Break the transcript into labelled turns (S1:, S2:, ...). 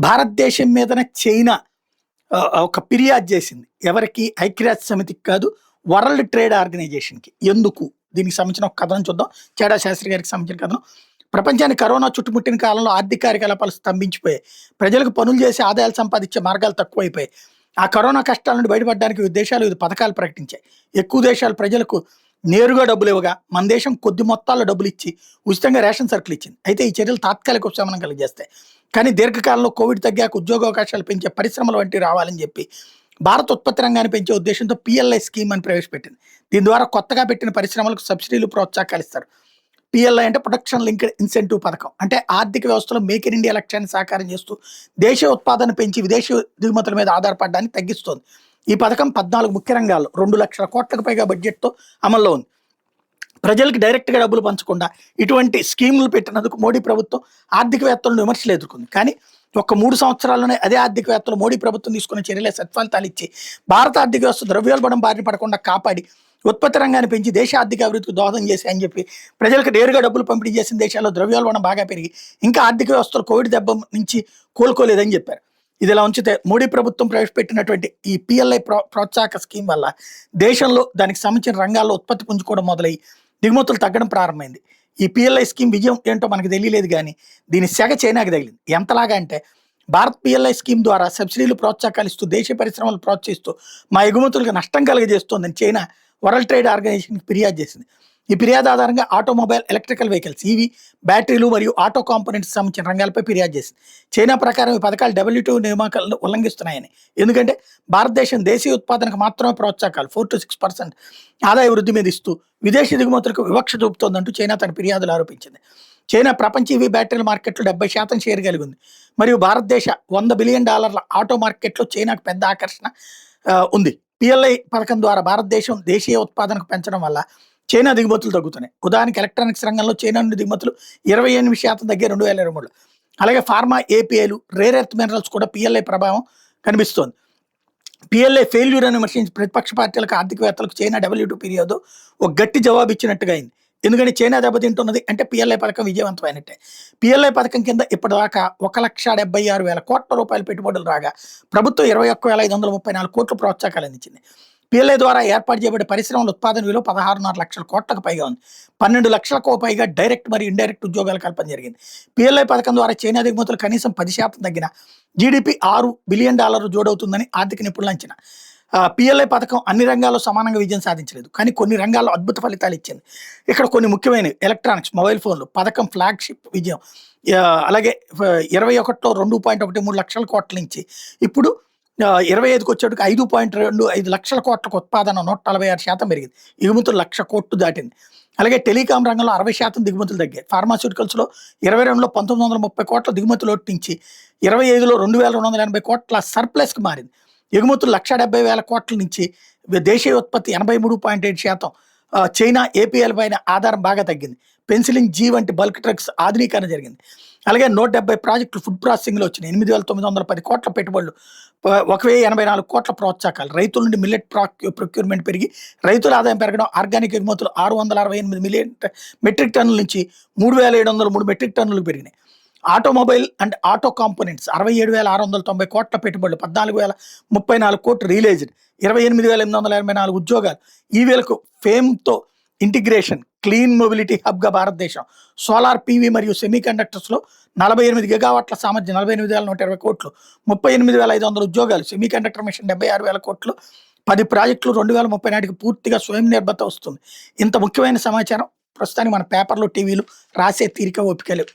S1: భారతదేశం మీదన చైనా ఒక ఫిర్యాదు చేసింది. ఎవరికి? ఐక్యరాజ్య సమితికి కాదు, వరల్డ్ ట్రేడ్ ఆర్గనైజేషన్‌కి. ఎందుకు? దీనికి సంబంధించిన ఒక కథనం చూద్దాం. చాడా శాస్త్రి గారికి సంబంధించిన కథనం. ప్రపంచాన్ని కరోనా చుట్టుముట్టిన కాలంలో ఆర్థిక కార్యకలాపాలు స్తంభించిపోయాయి. ప్రజలకు పనులు చేసి ఆదాయాలు సంపాదించే మార్గాలు తక్కువైపోయాయి. ఆ కరోనా కష్టాల నుండి బయటపడడానికి వివిధ దేశాలు వివిధ పథకాలు ప్రకటించాయి. ఎక్కువ దేశాలు ప్రజలకు నేరుగా డబ్బులు ఇవ్వగా, మన దేశం కొద్ది మొత్తాల్లో డబ్బులు ఇచ్చి ఉచితంగా రేషన్ సరుకులు ఇచ్చింది. అయితే ఈ చర్యలు తాత్కాలిక ఉపశమనం కలిగజేస్తాయి. కానీ దీర్ఘకాలంలో కోవిడ్ తగ్గాక ఉద్యోగావకాశాలు పెంచే పరిశ్రమలు వంటివి రావాలని చెప్పి భారత ఉత్పత్తి రంగాన్ని పెంచే ఉద్దేశంతో పిఎల్ఐ స్కీమ్ అని ప్రవేశపెట్టింది. దీని ద్వారా కొత్తగా పెట్టిన పరిశ్రమలకు సబ్సిడీలు, ప్రోత్సాహకాలు ఇస్తారు. పిఎల్ఐ అంటే ప్రొడక్షన్ లింక్డ్ ఇన్సెంటివ్ పథకం. అంటే ఆర్థిక వ్యవస్థలో మేక్ ఇన్ ఇండియా లక్ష్యాన్ని సాకారం చేస్తూ దేశీయ ఉత్పాదన పెంచి విదేశీ దిగుమతుల మీద ఆధారపడడాన్ని తగ్గిస్తోంది. ఈ పథకం 14 ముఖ్య రంగాల్లో 2 లక్షల కోట్లకు పైగా బడ్జెట్తో అమల్లో ఉంది. ప్రజలకు డైరెక్ట్గా డబ్బులు పంచకుండా ఇటువంటి స్కీములు పెట్టినందుకు మోడీ ప్రభుత్వం ఆర్థికవేత్తలను విమర్శలు ఎదుర్కొంది. కానీ ఒక 3 సంవత్సరాల్లోనే అదే ఆర్థికవేత్తలు మోడీ ప్రభుత్వం తీసుకున్న చర్యలే సత్ఫలితాలు ఇచ్చి భారత ఆర్థిక వ్యవస్థ ద్రవ్యోల్బణం బారిన పడకుండా కాపాడి ఉత్పత్తి రంగాన్ని పెంచి దేశ ఆర్థిక అభివృద్ధికి దోహదం చేశాయని చెప్పి ప్రజలకు నేరుగా డబ్బులు పంపిణీ చేసిన దేశాల్లో ద్రవ్యోల్బణం బాగా పెరిగి ఇంకా ఆర్థిక వ్యవస్థలు కోవిడ్ దెబ్బ నుంచి కోలుకోలేదని చెప్పారు. ఇదిలా ఉంచితే మోడీ ప్రభుత్వం ప్రవేశపెట్టినటువంటి ఈ పిఎల్ఐ ప్రోత్సాహక స్కీమ్ వల్ల దేశంలో దానికి సంబంధించిన రంగాల్లో ఉత్పత్తి పుంజుకోవడం మొదలై దిగుమతులు తగ్గడం ప్రారంభమైంది. ఈ పిఎల్ఐ స్కీమ్ విజయం ఏంటో మనకు తెలియలేదు, కానీ దీని సెగ చైనాకి తగిలింది. ఎంతలాగా అంటే భారత్ పిఎల్ఐ స్కీమ్ ద్వారా సబ్సిడీలు, ప్రోత్సాహకాలు ఇస్తూ దేశీయ పరిశ్రమలు ప్రోత్సహిస్తూ మా ఎగుమతులకు నష్టం కలిగజేస్తోందని చైనా వరల్డ్ ట్రేడ్ ఆర్గనైజేషన్కి ఫిర్యాదు చేసింది. ఈ ఫిర్యాదు ఆధారంగా ఆటోమొబైల్, ఎలక్ట్రికల్ వెహికల్స్, ఈవీ, బ్యాటరీలు మరియు ఆటో కాంపోనెంట్స్ సంబంధించిన రంగాలపై ఫిర్యాదు చేసింది. చైనా ప్రకారం ఈ పథకాలు WTO నియామకాలను ఉల్లంఘిస్తున్నాయని, ఎందుకంటే భారతదేశం దేశీయ ఉత్పాదనకు మాత్రమే ప్రోత్సాహకాలు 4 to 6% ఆదాయ వృద్ధి మీద ఇస్తూ విదేశీ దిగుమతులకు వివక్ష చూపుతోందంటూ చైనా తన ఫిర్యాదులు ఆరోపించింది. చైనా ప్రపంచ ఈవీ బ్యాటరీల మార్కెట్లో 70% షేర్ కలిగి ఉంది. మరియు భారతదేశ $100 బిలియన్ ఆటో మార్కెట్లో చైనాకు పెద్ద ఆకర్షణ ఉంది. పిఎల్ఐ పథకం ద్వారా భారతదేశం దేశీయ ఉత్పాదనకు పెంచడం వల్ల చైనా దిగుమతులు తగ్గుతున్నాయి. ఉదాహరణకి ఎలక్ట్రానిక్స్ రంగంలో చైనా నుండి దిగుమతులు 28% తగ్గే 2023. అలాగే ఫార్మా, ఏపీఐలు, రేర్ ఎర్త్ మినరల్స్ కూడా పిఎల్ఐ ప్రభావం కనిపిస్తోంది. పిఎల్ఐ ఫెయిల్యూర్ అని విమర్శించి ప్రతిపక్ష పార్టీలకు, ఆర్థికవేత్తలకు చైనా WTO ఫిర్యాదు ఒక గట్టి జవాబు ఇచ్చినట్టుగా అయింది. ఎందుకంటే చైనా దెబ్బతింటున్నది అంటే పిఎల్ఐ పథకం విజయవంతమైనట్టే. పిఎల్ఐ పథకం కింద ఇప్పటిదాకా 1,76,600 కోట్ల రూపాయల పెట్టుబడులు రాగా ప్రభుత్వం 21,534 కోట్ల ప్రోత్సాహకాలు అందించింది. పిఎల్ఐ ద్వారా ఏర్పాటు చేయబడే పరిశ్రమల ఉత్పాదన విలువ 16.5 లక్షల కోట్లకు పైగా ఉంది. 12 లక్షలకు పైగా డైరెక్ట్ మరియు ఇండైరెక్ట్ ఉద్యోగాల కల్పన జరిగింది. పిఎల్ఐ పథకం ద్వారా చైనా దిగుమతులు కనీసం 10% తగ్గిన జీడీపీ $6 బిలియన్ జోడవుతుందని ఆర్థిక నిపుణుల అంచనా. పిఎల్ఐ పథకం అన్ని రంగాల్లో సమానంగా విజయం సాధించలేదు, కానీ కొన్ని రంగాల్లో అద్భుత ఫలితాలు ఇచ్చింది. ఇక్కడ కొన్ని ముఖ్యమైనవి: ఎలక్ట్రానిక్స్, మొబైల్ ఫోన్లు పథకం ఫ్లాగ్షిప్ విజయం. అలాగే 21లో 2.13 లక్షల కోట్ల నుంచి ఇప్పుడు 25కి వచ్చేటికి 5.25 లక్షల కోట్లకు ఉత్పాదన 146% పెరిగింది. ఎగుమతులు 1,00,000 కోట్లు దాటింది. అలాగే టెలికాం రంగంలో 60% దిగుమతులు తగ్గాయి. ఫార్మాస్యూటికల్స్లో 22లో 1,930 కోట్ల దిగుమతులు నుంచి 25లో 2,280 కోట్ల సర్ప్లస్కి మారింది. ఎగుమతులు 1,70,000 కోట్ల నుంచి దేశీయ ఉత్పత్తి 83.7%. చైనా, ఏపీఎల్ పైన ఆధారం బాగా తగ్గింది. పెన్సిలిన్, జీ వంటి బల్క్ డ్రగ్స్ ఆధునీకరణ జరిగింది. అలాగే 170 ప్రాజెక్టులు ఫుడ్ ప్రాసెసింగ్లో వచ్చినాయి. 8,910 కోట్ల పెట్టుబడులు, 1,084 కోట్ల ప్రోత్సాహకాలు. రైతుల నుండి మిల్లెట్ ప్రొక్యూర్మెంట్ పెరిగి రైతుల ఆదాయం పెరగడం. ఆర్గానిక్ ఎగుమతులు 668 మిలియన్ మెట్రిక్ టన్నుల నుంచి 3,703 మెట్రిక్ టన్నులకు పెరిగినాయి. ఆటోమొబైల్ అండ్ ఆటో కాంపోనెంట్స్ 67,690 కోట్ల పెట్టుబడులు, 14,034 కోట్లు రియలైజ్డ్, 28,884 ఉద్యోగాలు. ఈవీలకు ఫేమ్తో ఇంటిగ్రేషన్, క్లీన్ మొబిలిటీ హబ్గా భారతదేశం. సోలార్, పీవీ మరియు సెమీ కండక్టర్స్లో 48 గిగావాట్ల సామర్థ్యం, 48,120 కోట్లు, 38,500 ఉద్యోగాలు. సెమీ కండక్టర్ మిషన్ 76,000 కోట్లు, 10 ప్రాజెక్టులు 2030 నాటికి పూర్తిగా స్వయం నిర్భరత వస్తుంది. ఇంత ముఖ్యమైన సమాచారం ప్రస్తుతానికి మన పేపర్లు, టీవీలు రాసే తీరిక ఓపిక లేవు.